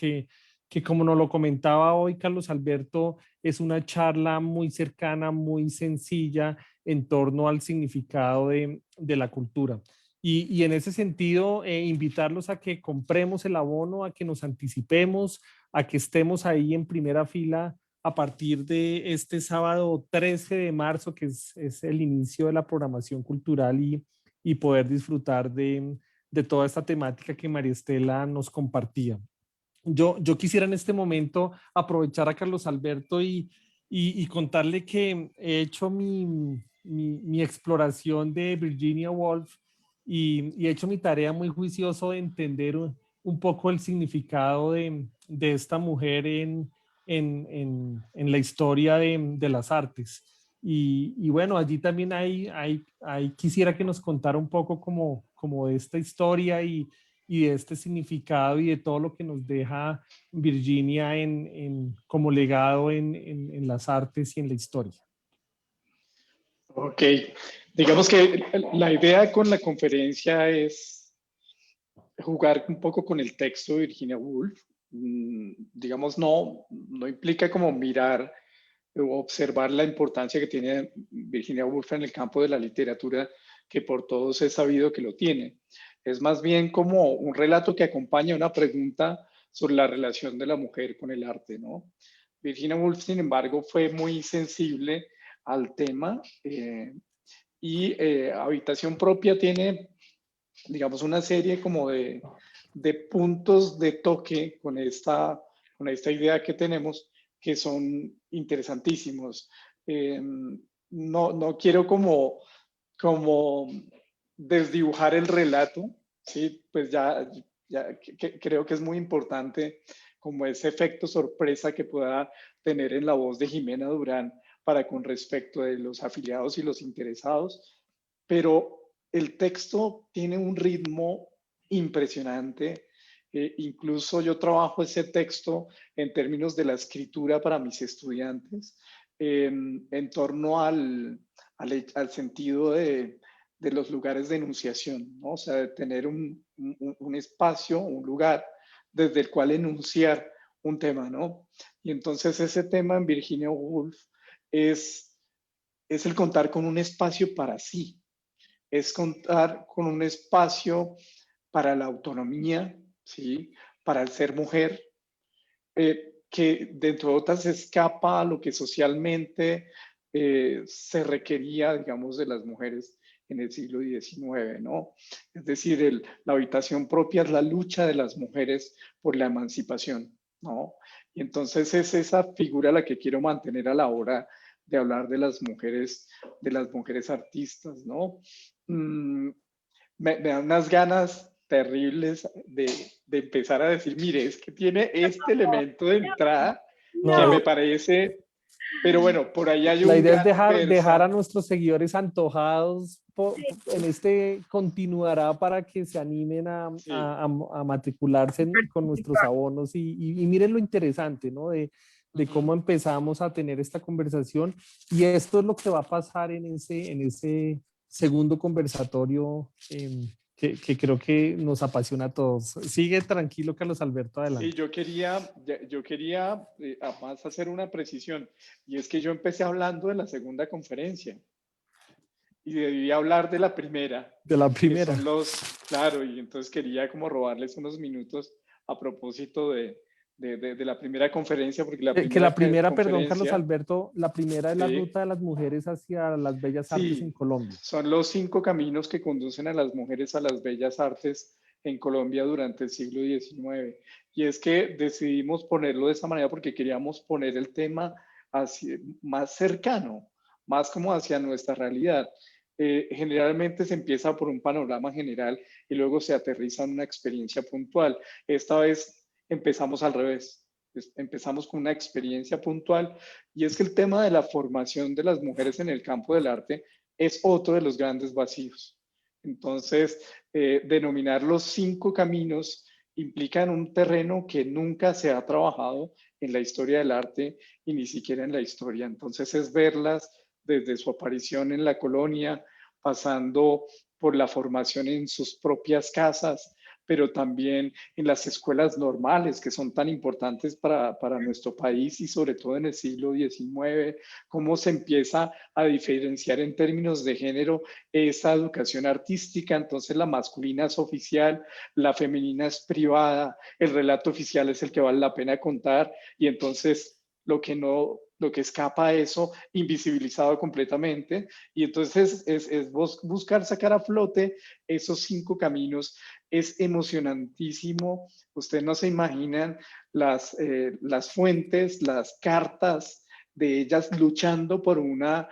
que como nos lo comentaba hoy Carlos Alberto, es una charla muy cercana, muy sencilla en torno al significado de la cultura. Y en ese sentido, invitarlos a que compremos el abono, a que nos anticipemos, a que estemos ahí en primera fila a partir de este sábado 13 de marzo, que es el inicio de la programación cultural y poder disfrutar de toda esta temática que María Estela nos compartía. Yo quisiera en este momento aprovechar a Carlos Alberto y contarle que he hecho mi exploración de Virginia Woolf y he hecho mi tarea muy juicioso de entender un poco el significado de esta mujer en la historia de las artes. Y bueno, allí también quisiera que nos contara un poco como de esta historia y de este significado y de todo lo que nos deja Virginia como legado en las artes y en la historia. Ok, digamos que la idea con la conferencia es jugar un poco con el texto de Virginia Woolf. Digamos, no implica como mirar o observar la importancia que tiene Virginia Woolf en el campo de la literatura, que por todos es sabido que lo tiene. Es más bien como un relato que acompaña una pregunta sobre la relación de la mujer con el arte, ¿no? Virginia Woolf, sin embargo, fue muy sensible al tema y Habitación Propia tiene, digamos, una serie como de puntos de toque con esta idea que tenemos que son interesantísimos. No quiero como desdibujar el relato, ¿sí? Pues creo que es muy importante como ese efecto sorpresa que pueda tener en la voz de Jimena Durán para con respecto de los afiliados y los interesados, pero el texto tiene un ritmo impresionante. Incluso yo trabajo ese texto en términos de la escritura para mis estudiantes, en torno al sentido de los lugares de enunciación, ¿no? O sea, de tener un espacio, un lugar desde el cual enunciar un tema, ¿no? Y entonces ese tema en Virginia Woolf es el contar con un espacio para sí, es contar con un espacio para la autonomía, ¿sí? Para el ser mujer, que dentro de otras escapa a lo que socialmente se requería, digamos, de las mujeres en el siglo XIX, ¿no? Es decir, la habitación propia es la lucha de las mujeres por la emancipación, ¿no? Y entonces es esa figura la que quiero mantener a la hora de hablar de las mujeres artistas, ¿no? Me dan unas ganas terribles de empezar a decir, mire, es que tiene este elemento de entrada que me parece, pero bueno, por ahí hay La un idea es gran dejar a nuestros seguidores antojados en este continuará para que se animen Sí. a matricularse con nuestros abonos y miren lo interesante, ¿no? De cómo empezamos a tener esta conversación y esto es lo que va a pasar en ese segundo conversatorio que creo que nos apasiona a todos. Sigue tranquilo, Carlos Alberto, adelante. Sí, yo quería además hacer una precisión, y es que yo empecé hablando de la segunda conferencia y debí hablar de la primera. De la Que primera. son claro, y entonces quería como robarles unos minutos a propósito de la primera conferencia, porque Que la primera, perdón, conferencia, Carlos Alberto, la primera es la sí, ruta de las mujeres hacia las bellas artes en sí, Colombia. son los 5 caminos que conducen a las mujeres a las bellas artes en Colombia durante el siglo XIX. Y es que decidimos ponerlo de esa manera porque queríamos poner el tema más cercano, más como hacia nuestra realidad. Generalmente se empieza por un panorama general y luego se aterriza en una experiencia puntual. Esta vez empezamos al revés. Empezamos con una experiencia puntual y es que el tema de la formación de las mujeres en el campo del arte es otro de los grandes vacíos. Entonces, denominar los 5 caminos implica en un terreno que nunca se ha trabajado en la historia del arte y ni siquiera en la historia. Entonces, es verlas desde su aparición en la colonia, pasando por la formación en sus propias casas, pero también en las escuelas normales que son tan importantes para nuestro país y sobre todo en el siglo XIX, cómo se empieza a diferenciar en términos de género esa educación artística. Entonces la masculina es oficial, la femenina es privada, el relato oficial es el que vale la pena contar y entonces lo que escapa a eso, invisibilizado completamente. Y entonces es buscar sacar a flote esos 5 caminos. Es emocionantísimo. Ustedes no se imaginan las fuentes, las cartas de ellas luchando por una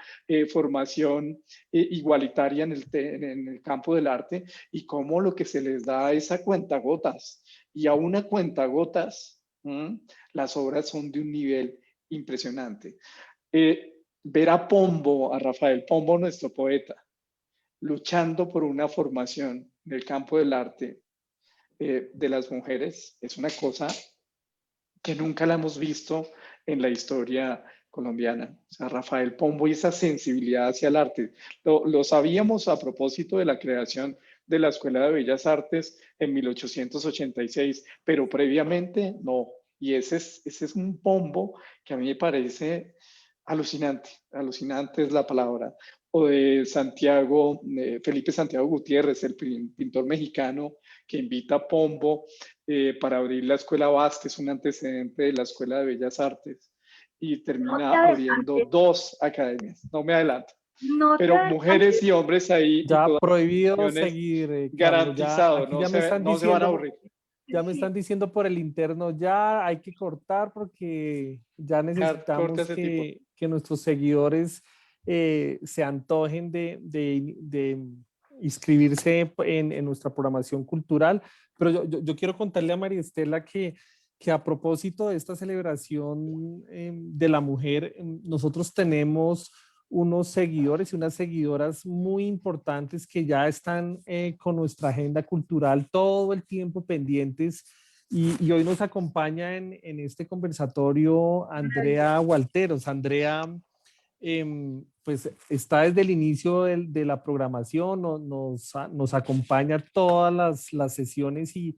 formación igualitaria en el campo del arte y cómo lo que se les da es a cuentagotas. Y a una cuentagotas, las obras son de un nivel impresionante. Ver a Pombo, a Rafael Pombo, nuestro poeta, luchando por una formación en el campo del arte de las mujeres, es una cosa que nunca la hemos visto en la historia colombiana. O sea, Rafael Pombo y esa sensibilidad hacia el arte. Lo sabíamos a propósito de la creación de la Escuela de Bellas Artes en 1886, pero previamente no. Y ese es un Pombo que a mí me parece alucinante. Alucinante es la palabra. O de Santiago, Felipe Santiago Gutiérrez, el pintor mexicano que invita a Pombo para abrir la Escuela Vázquez, un antecedente de la Escuela de Bellas Artes, y No termina te abriendo adelantes, 2 academias. No me adelanto, no te pero mujeres adelantes. y hombres ahí y Ya todas prohibido las opciones seguir, Carlos. Ya garantizado, aquí ya me están no se van a diciendo, aburrir. ya me Sí, están diciendo por el interno, ya hay que cortar porque ya Corte necesitamos ese tipo. que nuestros seguidores se antojen de inscribirse en nuestra programación cultural. Pero yo quiero contarle a María Estela que a propósito de esta celebración de la mujer, nosotros tenemos unos seguidores y unas seguidoras muy importantes que ya están con nuestra agenda cultural todo el tiempo pendientes. Y hoy nos acompaña en este conversatorio Andrea maravilloso. Walteros. Andrea, pues está desde el inicio de la programación, nos acompaña todas las sesiones y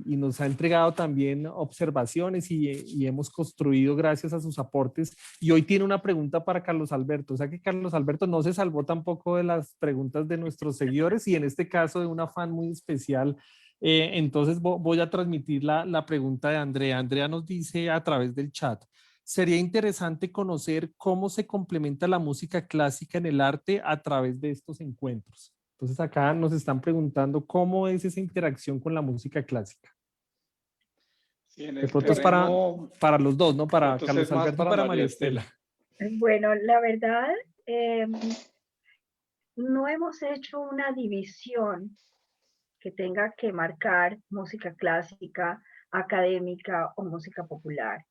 nos ha entregado también observaciones y hemos construido gracias a sus aportes. Y hoy tiene una pregunta para Carlos Alberto. O sea que Carlos Alberto no se salvó tampoco de las preguntas de nuestros seguidores y en este caso de una fan muy especial. Entonces voy a transmitir la pregunta de Andrea. Andrea nos dice a través del chat. Sería interesante conocer cómo se complementa la música clásica en el arte a través de estos encuentros. Entonces acá nos están preguntando cómo es esa interacción con la música clásica. Sí, en De el pronto es terreno, para los dos, ¿no? Para entonces Carlos más Alberto y para para María María Estela. Estela. Bueno, la verdad, no hemos hecho una división que tenga que marcar música clásica, académica o música popular.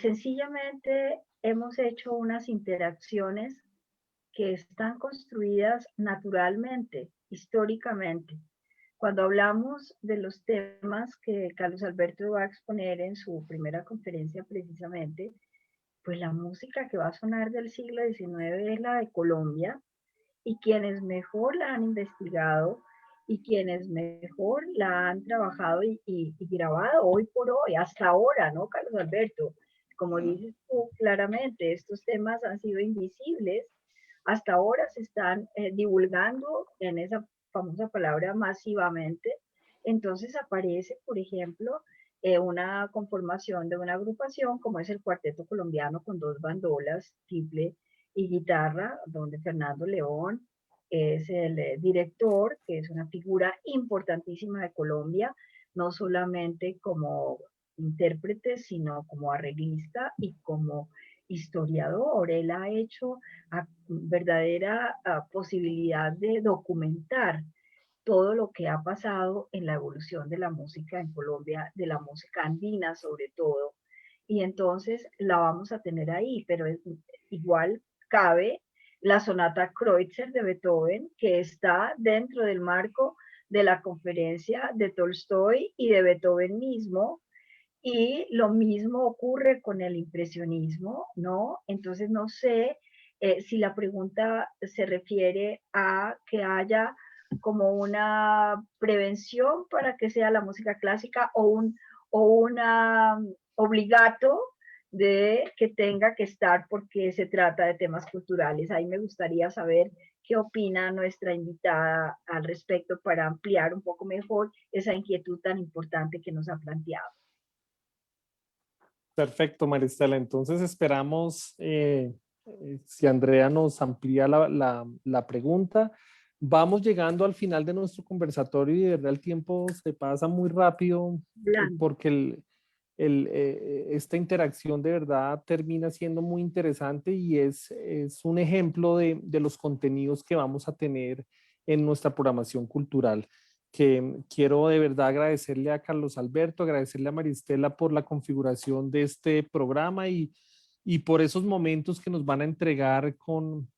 Sencillamente hemos hecho unas interacciones que están construidas naturalmente, históricamente. Cuando hablamos de los temas que Carlos Alberto va a exponer en su primera conferencia precisamente, pues la música que va a sonar del siglo XIX es la de Colombia y quienes mejor la han investigado y quienes mejor la han trabajado y grabado hoy por hoy, hasta ahora, ¿no, Carlos Alberto? Como dices tú claramente, estos temas han sido invisibles, hasta ahora se están divulgando en esa famosa palabra masivamente, entonces aparece, por ejemplo, una conformación de una agrupación como es el Cuarteto Colombiano con 2 bandolas, tiple y guitarra, donde Fernando León es el director, que es una figura importantísima de Colombia, no solamente como intérprete, sino como arreglista y como historiador. Él ha hecho verdadera posibilidad de documentar todo lo que ha pasado en la evolución de la música en Colombia, de la música andina sobre todo. Y entonces la vamos a tener ahí, pero igual cabe la sonata Kreutzer de Beethoven, que está dentro del marco de la conferencia de Tolstoy y de Beethoven mismo, y lo mismo ocurre con el impresionismo, ¿no? Entonces no sé si la pregunta se refiere a que haya como una prevención para que sea la música clásica o una obligato de que tenga que estar porque se trata de temas culturales. Ahí me gustaría saber qué opina nuestra invitada al respecto para ampliar un poco mejor esa inquietud tan importante que nos ha planteado. Perfecto, Maristela. Entonces esperamos, si Andrea nos amplía la pregunta. Vamos llegando al final de nuestro conversatorio y de verdad el tiempo se pasa muy rápido porque esta interacción de verdad termina siendo muy interesante y es un ejemplo de los contenidos que vamos a tener en nuestra programación cultural. Que quiero de verdad agradecerle a Carlos Alberto, agradecerle a Maristela por la configuración de este programa y por esos momentos que nos van a entregar con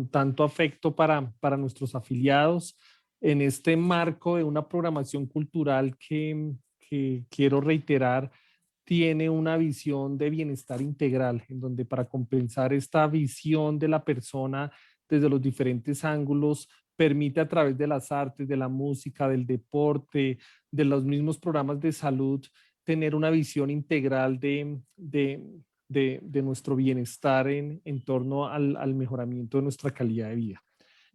tanto afecto para nuestros afiliados en este marco de una programación cultural que quiero reiterar tiene una visión de bienestar integral, en donde para compensar esta visión de la persona desde los diferentes ángulos, permite a través de las artes, de la música, del deporte, de los mismos programas de salud, tener una visión integral de nuestro bienestar en torno al mejoramiento de nuestra calidad de vida.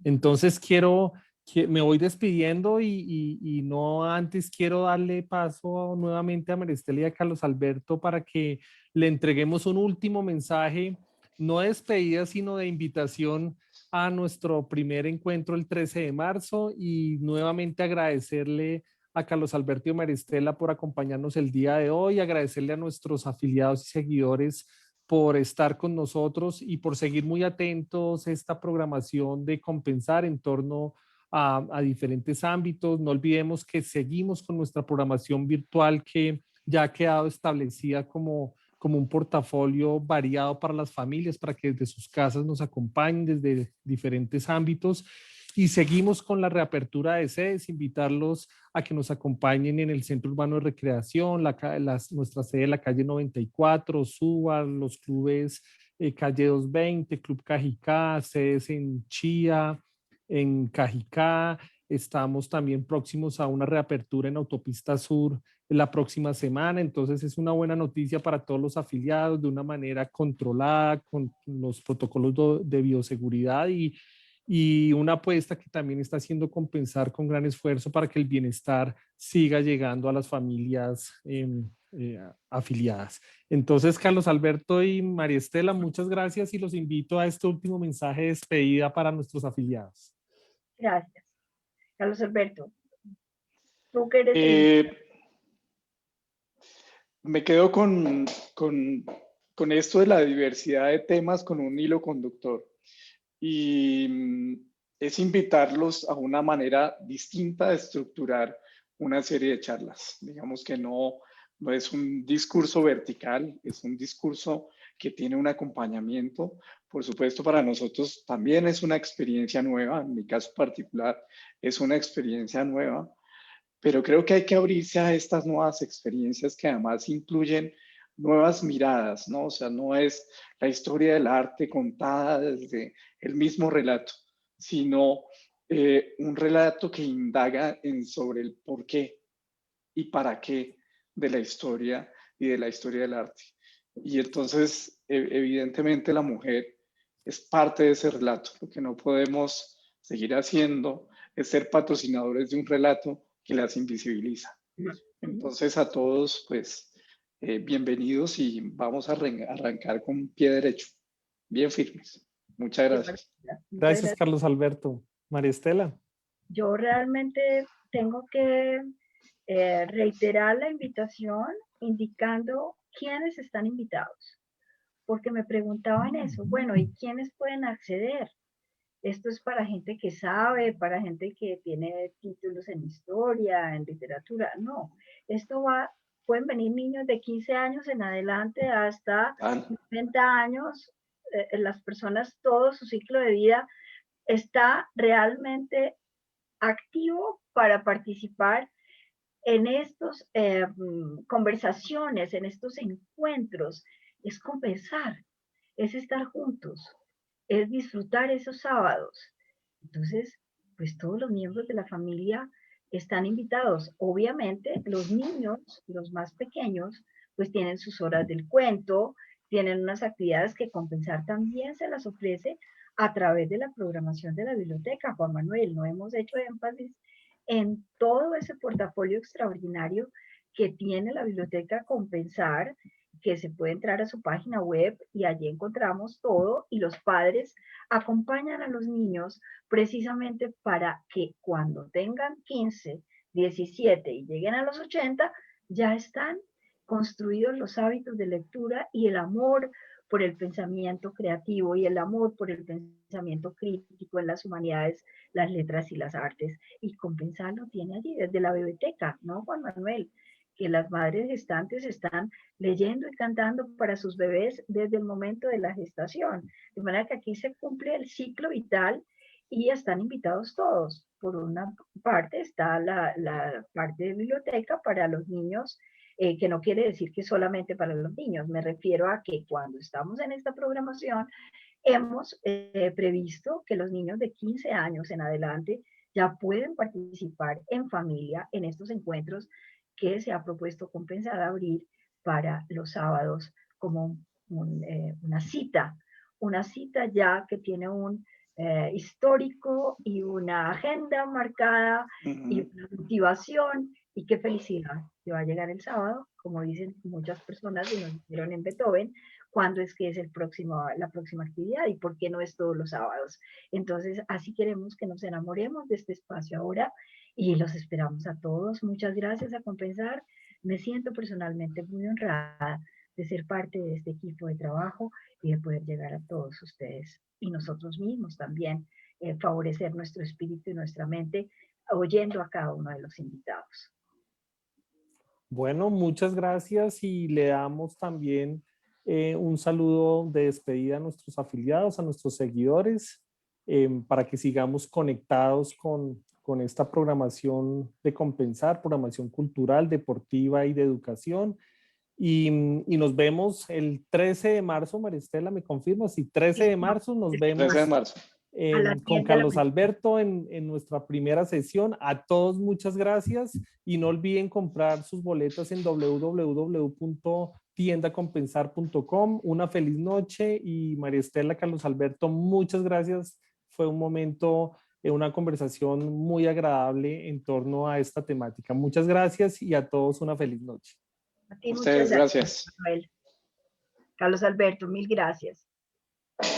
Entonces me voy despidiendo y no antes quiero darle paso nuevamente a Maristela y a Carlos Alberto para que le entreguemos un último mensaje, no de despedida, sino de invitación a nuestro primer encuentro el 13 de marzo y nuevamente agradecerle a Carlos Alberto y a Maristela por acompañarnos el día de hoy, agradecerle a nuestros afiliados y seguidores por estar con nosotros y por seguir muy atentos a esta programación de Compensar en torno a diferentes ámbitos. No olvidemos que seguimos con nuestra programación virtual que ya ha quedado establecida como un portafolio variado para las familias, para que desde sus casas nos acompañen desde diferentes ámbitos. Y seguimos con la reapertura de sedes, invitarlos a que nos acompañen en el Centro Urbano de Recreación, nuestra sede de la calle 94, Suba, los clubes calle 220, Club Cajicá, sedes en Chía, en Cajicá. Estamos también próximos a una reapertura en Autopista Sur la próxima semana, entonces es una buena noticia para todos los afiliados de una manera controlada con los protocolos de bioseguridad y una apuesta que también está haciendo compensar con gran esfuerzo para que el bienestar siga llegando a las familias afiliadas. Entonces, Carlos Alberto y María Estela, muchas gracias y los invito a este último mensaje de despedida para nuestros afiliados. Gracias. Carlos Alberto, tú que eres me quedo con esto de la diversidad de temas con un hilo conductor. Y es invitarlos a una manera distinta de estructurar una serie de charlas. Digamos que no es un discurso vertical, es un discurso que tiene un acompañamiento. Por supuesto, para nosotros también es una experiencia nueva, en mi caso particular es una experiencia nueva, pero creo que hay que abrirse a estas nuevas experiencias que además incluyen nuevas miradas, ¿no? O sea, no es la historia del arte contada desde el mismo relato, sino un relato que indaga sobre el por qué y para qué de la historia y de la historia del arte. Y entonces, evidentemente, la mujer es parte de ese relato. Lo que no podemos seguir haciendo es ser patrocinadores de un relato que las invisibiliza. Entonces, a todos, pues, bienvenidos y vamos a arrancar con pie derecho, bien firmes. Muchas gracias. Gracias, Carlos Alberto. María Estela. Yo realmente tengo que reiterar la invitación indicando quiénes están invitados, porque me preguntaban eso, bueno, ¿y quiénes pueden acceder? Esto es para gente que sabe, para gente que tiene títulos en historia, en literatura. No, esto pueden venir niños de 15 años en adelante hasta 90 años. Las personas, todo su ciclo de vida está realmente activo para participar en estas conversaciones, en estos encuentros. Es compensar, es estar juntos, es disfrutar esos sábados. Entonces, pues todos los miembros de la familia están invitados. Obviamente los niños, los más pequeños, pues tienen sus horas del cuento, tienen unas actividades que Compensar también se las ofrece a través de la programación de la biblioteca. Juan Manuel, no hemos hecho énfasis en todo ese portafolio extraordinario que tiene la biblioteca Compensar, que se puede entrar a su página web y allí encontramos todo, y los padres acompañan a los niños precisamente para que cuando tengan 15, 17 y lleguen a los 80, ya están construidos los hábitos de lectura y el amor por el pensamiento creativo y el amor por el pensamiento crítico en las humanidades, las letras y las artes. Y Compensar lo tiene allí desde la biblioteca, ¿no, Juan Manuel? Que las madres gestantes están leyendo y cantando para sus bebés desde el momento de la gestación. De manera que aquí se cumple el ciclo vital y están invitados todos. Por una parte está la parte de biblioteca para los niños, que no quiere decir que solamente para los niños. Me refiero a que cuando estamos en esta programación, hemos previsto que los niños de 15 años en adelante ya pueden participar en familia en estos encuentros que se ha propuesto Compensar abrir para los sábados como una cita ya que tiene un histórico y una agenda marcada y una motivación, y qué felicidad que va a llegar el sábado, como dicen muchas personas y nos dijeron en Beethoven, cuándo es que es la próxima actividad y por qué no es todos los sábados. Entonces, así queremos que nos enamoremos de este espacio ahora y los esperamos a todos. Muchas gracias a Compensar. Me siento personalmente muy honrada de ser parte de este equipo de trabajo y de poder llegar a todos ustedes y nosotros mismos también, favorecer nuestro espíritu y nuestra mente oyendo a cada uno de los invitados. Bueno, muchas gracias y le damos también un saludo de despedida a nuestros afiliados, a nuestros seguidores, para que sigamos conectados con esta programación de Compensar, programación cultural, deportiva y de educación. Y nos vemos el 13 de marzo, María Estela, ¿me confirma? Sí, 13 de marzo nos vemos 13 de marzo. con Carlos Alberto en nuestra primera sesión. A todos muchas gracias y no olviden comprar sus boletas en www.tiendacompensar.com. Una feliz noche y María Estela, Carlos Alberto, muchas gracias. Fue un momento, una conversación muy agradable en torno a esta temática. Muchas gracias y a todos una feliz noche. A ti ustedes, muchas gracias. Manuel. Carlos Alberto, mil gracias.